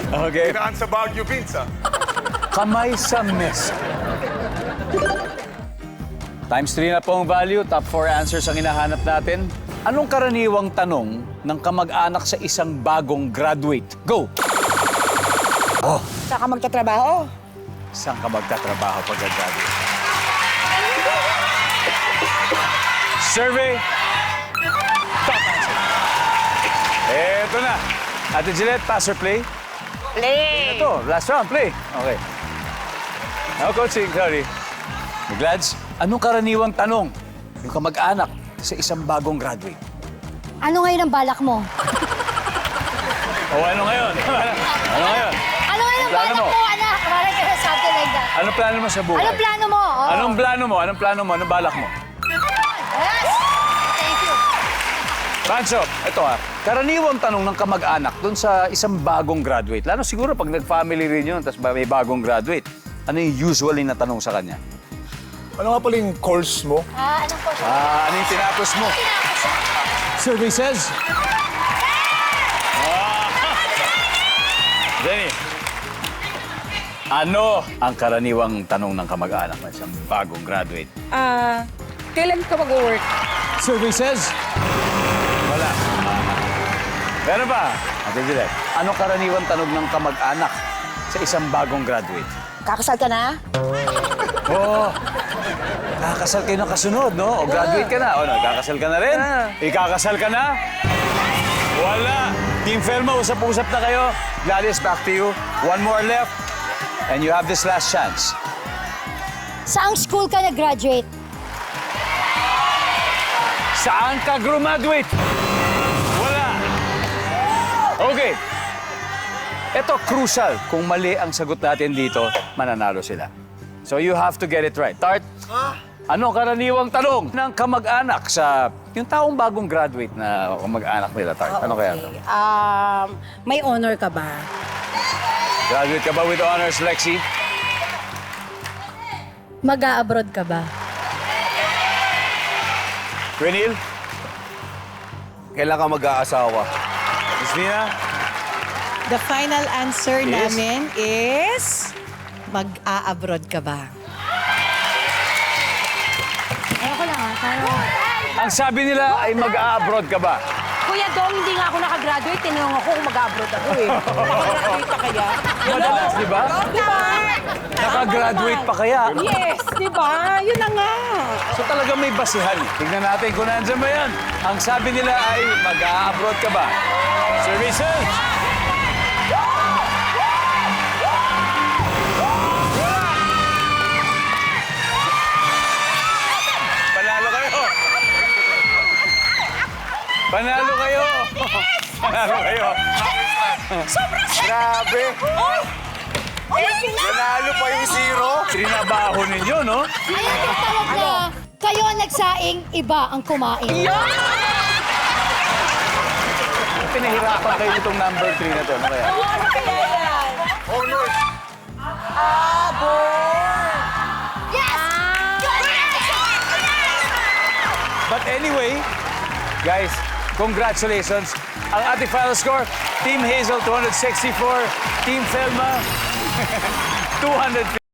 Okay. Pinaan sa Baguio Beans, ah. Kamay sa mesa. Times 3 na po ang value. Top 4 answers ang hinahanap natin. Anong karaniwang tanong ng kamag-anak sa isang bagong graduate? Go! Saan ka magtatrabaho? Saan ka magtatrabaho pagka-graduate? Survey. Top answer. Eto na. Ate Gillette, pass or play? Play! Ito, last round, play. Okay. Now, coaching, sorry. Glads, anong karaniwang tanong yung kamag-anak sa isang bagong graduate? Ano ngayon ang balak mo? O ano ngayon? Ano ngayon? Ano ngayon ang Plano balak mo? mo, anak? Parang kaya something like that. Anong plano mo sa buhay? Anong plano mo? Oh. Anong plano mo? Anong plano mo? Anong balak mo? Yes! Thank you. Rancho, ito karaniwang tanong ng kamag-anak dun sa isang bagong graduate. Lalo siguro pag nag-family rin yun, tapos may bagong graduate. Ano yung usually na tanong sa kanya? Ano nga pala yung course mo? Anong po siya? Ano yung tinapos mo? Survey says... Jenny, ano ang karaniwang tanong ng kamag-anak ng isang bagong graduate? Kailan ka mag-work? Survey says... Wala. Meron ba? Ate Gillette, ano karaniwang tanong ng kamag-anak sa isang bagong graduate? Kakasal ka na? Oo. Kakasal kayo ng kasunod, no? O graduate ka na. O, nagkakasal ka na rin? Ikakasal ka na? Wala. Team Felma, usap-usap na kayo. Gladys, back to you. One more left. And you have this last chance. Saang school ka nag-graduate? Saan ka graduate? Wala. Okay. Ito, crucial. Kung mali ang sagot natin dito, mananalo sila. So you have to get it right. Tart, ano karaniwang tanong ng kamag-anak sa yung taong bagong graduate na kamag-anak nila, Tart? Ano kaya ito? May honor ka ba? Graduate ka ba with honors, Lexi? Mag-a-abroad ka ba? Renil? Kailan ka mag-aasawa? Miss Nina? The final answer Yes. namin is mag-a-abroad ka ba? Ayoko lang Ang sabi nila ay mag-a-abroad ka ba? Kuya Dong, hindi nga ako nakagraduate. Tinanong ako kung mag-abroad ako eh. Nakagraduate pa kaya? Madalas, di ba? Di ba? Nakagraduate pa kaya? Yes, di ba? Yun na nga. So talaga may basihan. Tignan natin kung nandiyan ba yan. Ang sabi nila ay mag-a-abroad ka ba? Services! Panalo kayo! Panalo kayo! Panalo kayo! Grabe! Nanalo pa yung zero? Trinabaho ninyo, no? Ayan yung tawag na, kayo ang nagsaing, iba ang kumain. Pinahirapan kayo itong number 3 na to. Ano kaya? Ano kaya yan? Honors! Yes! But anyway, guys, congratulations. Ang ating final score, Team Hazel 264, Team Thelma 250.